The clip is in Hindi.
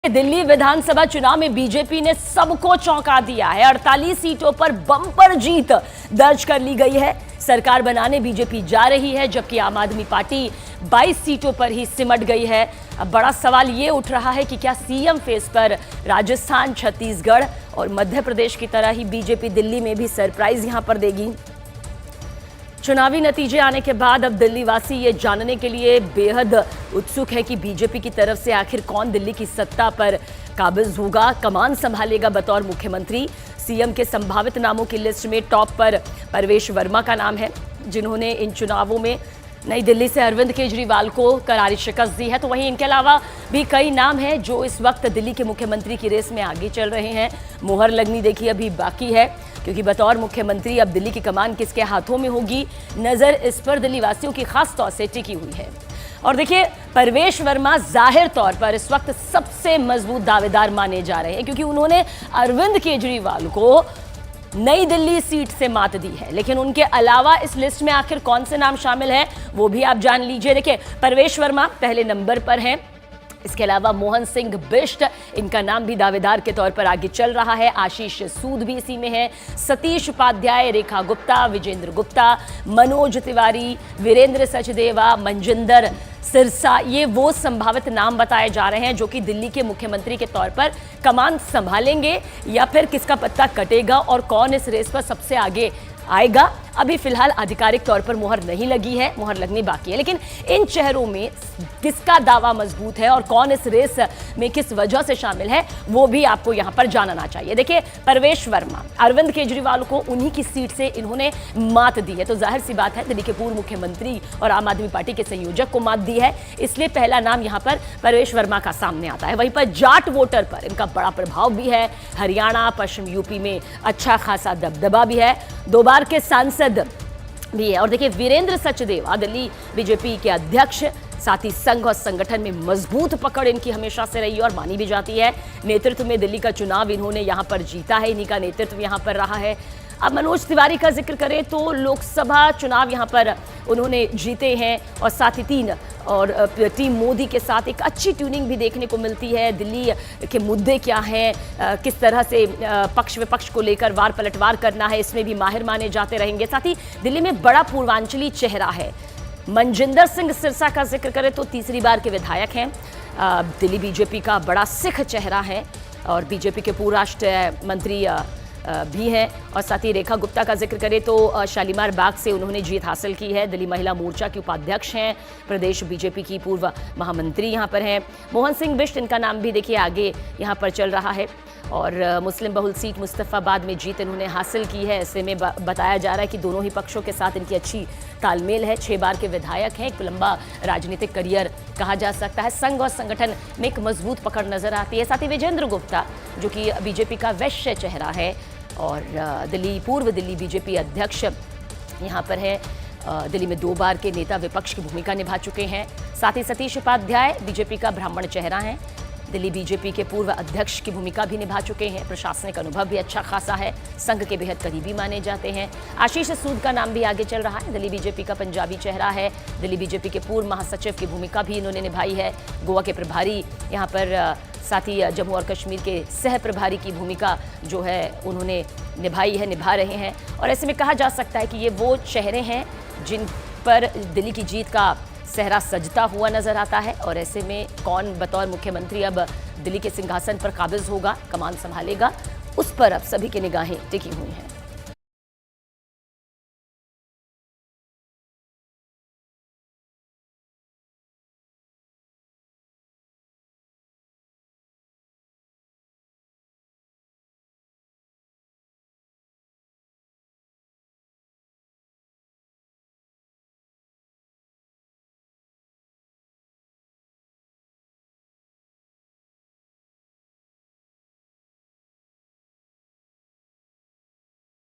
दिल्ली विधानसभा चुनाव में बीजेपी ने सबको चौंका दिया है। 48 सीटों पर बम्पर जीत दर्ज कर ली गई है। सरकार बनाने बीजेपी जा रही है, जबकि आम आदमी पार्टी 22 सीटों पर ही सिमट गई है। अब बड़ा सवाल ये उठ रहा है कि क्या सीएम फेस पर राजस्थान, छत्तीसगढ़ और मध्य प्रदेश की तरह ही बीजेपी दिल्ली में भी सरप्राइज यहां पर देगी। चुनावी नतीजे आने के बाद अब दिल्ली वासी ये जानने के लिए बेहद उत्सुक है कि बीजेपी की तरफ से आखिर कौन दिल्ली की सत्ता पर काबिज होगा, कमान संभालेगा बतौर मुख्यमंत्री। सीएम के संभावित नामों की लिस्ट में टॉप पर परवेश वर्मा का नाम है, जिन्होंने इन चुनावों में नई दिल्ली से अरविंद केजरीवाल को करारी शिकस्त दी है। तो वहीं इनके अलावा भी कई नाम हैं जो इस वक्त दिल्ली के मुख्यमंत्री की रेस में आगे चल रहे हैं। मुहर लगनी देखिए अभी बाकी है, क्योंकि बतौर मुख्यमंत्री अब दिल्ली की कमान किसके हाथों में होगी, नजर इस पर दिल्ली वासियों की खास तौर से टिकी हुई है। और देखिए, परवेश वर्मा जाहिर तौर पर इस वक्त सबसे मजबूत दावेदार माने जा रहे हैं, क्योंकि उन्होंने अरविंद केजरीवाल को नई दिल्ली सीट से मात दी है। लेकिन उनके अलावा इस लिस्ट में आखिर कौन से नाम शामिल हैं वो भी आप जान लीजिए। देखिए, परवेश वर्मा पहले नंबर पर हैं। इसके अलावा मोहन सिंह बिष्ट, इनका नाम भी दावेदार के तौर पर आगे चल रहा है। आशीष सूद भी इसी में है। सतीश उपाध्याय, रेखा गुप्ता, विजेंद्र गुप्ता, मनोज तिवारी, वीरेंद्र सचदेवा, मंजिंदर सिरसा, ये वो संभावित नाम बताए जा रहे हैं जो कि दिल्ली के मुख्यमंत्री के तौर पर कमान संभालेंगे, या फिर किसका पत्ता कटेगा और कौन इस रेस पर सबसे आगे आएगा। अभी फिलहाल आधिकारिक तौर पर मुहर नहीं लगी है, मुहर लगनी बाकी है। लेकिन इन चेहरों में किसका दावा मजबूत है और कौन इस रेस में किस वजह से शामिल है, वो भी आपको यहां पर जानना चाहिए। देखिए, परवेश वर्मा अरविंद केजरीवाल को उन्हीं की सीट से इन्होंने मात दी है, तो जाहिर सी बात है दिल्ली के पूर्व मुख्यमंत्री और आम आदमी पार्टी के संयोजक को मात दी है, इसलिए पहला नाम यहां पर परवेश वर्मा का सामने आता है। वहीं पर जाट वोटर पर इनका बड़ा प्रभाव भी है। हरियाणा, पश्चिम यूपी में अच्छा खासा दबदबा भी है, 2 बार के सांसद भी है। और देखिए, वीरेंद्र सचदेवा दिल्ली बीजेपी के अध्यक्ष, साथ ही संघ और संगठन में मजबूत पकड़ इनकी हमेशा से रही और मानी भी जाती है। नेतृत्व में दिल्ली का चुनाव इन्होंने यहां पर जीता है, इन्हीं का नेतृत्व यहां पर रहा है। अब मनोज तिवारी का जिक्र करें तो लोकसभा चुनाव यहां पर उन्होंने जीते हैं, और साथ ही टीम मोदी के साथ एक अच्छी ट्यूनिंग भी देखने को मिलती है। दिल्ली के मुद्दे क्या हैं, किस तरह से पक्ष विपक्ष को लेकर वार पलटवार करना है, इसमें भी माहिर माने जाते रहेंगे। साथ ही दिल्ली में बड़ा पूर्वांचली चेहरा है। मंजिंदर सिंह सिरसा का जिक्र करें तो तीसरी बार के विधायक हैं, दिल्ली बीजेपी का बड़ा सिख चेहरा है और बीजेपी के पूर्व राष्ट्रीय मंत्री भी हैं। और साथ ही रेखा गुप्ता का जिक्र करें तो शालीमार बाग से उन्होंने जीत हासिल की है। दिल्ली महिला मोर्चा की उपाध्यक्ष हैं, प्रदेश बीजेपी की पूर्व महामंत्री यहां पर हैं। मोहन सिंह बिष्ट, इनका नाम भी देखिए आगे यहां पर चल रहा है। और मुस्लिम बहुल सीट मुस्तफाबाद में जीत इन्होंने हासिल की है। ऐसे में बताया जा रहा है कि दोनों ही पक्षों के साथ इनकी अच्छी तालमेल है। 6 बार के विधायक हैं, एक लंबा राजनीतिक करियर कहा जा सकता है। संघ और संगठन में एक मजबूत पकड़ नजर आती है। साथ ही विजेंद्र गुप्ता, जो कि बीजेपी का वैश्य चेहरा है और पूर्व दिल्ली बीजेपी अध्यक्ष यहाँ पर है। दिल्ली में 2 बार के नेता विपक्ष की भूमिका निभा चुके हैं। साथ ही सतीश उपाध्याय बीजेपी का ब्राह्मण चेहरा है, दिल्ली बीजेपी के पूर्व अध्यक्ष की भूमिका भी निभा चुके हैं। प्रशासनिक अनुभव भी अच्छा खासा है, संघ के बेहद करीबी माने जाते हैं। आशीष सूद का नाम भी आगे चल रहा है, दिल्ली बीजेपी का पंजाबी चेहरा है। दिल्ली बीजेपी के पूर्व महासचिव की भूमिका भी इन्होंने निभाई है। गोवा के प्रभारी यहाँ पर, साथ ही जम्मू और कश्मीर के सह प्रभारी की भूमिका जो है उन्होंने निभाई है, निभा रहे हैं। और ऐसे में कहा जा सकता है कि ये वो चेहरे हैं जिन पर दिल्ली की जीत का सेहरा सजता हुआ नजर आता है। और ऐसे में कौन बतौर मुख्यमंत्री अब दिल्ली के सिंहासन पर काबिज होगा, कमान संभालेगा, उस पर अब सभी की निगाहें टिकी हुई हैं।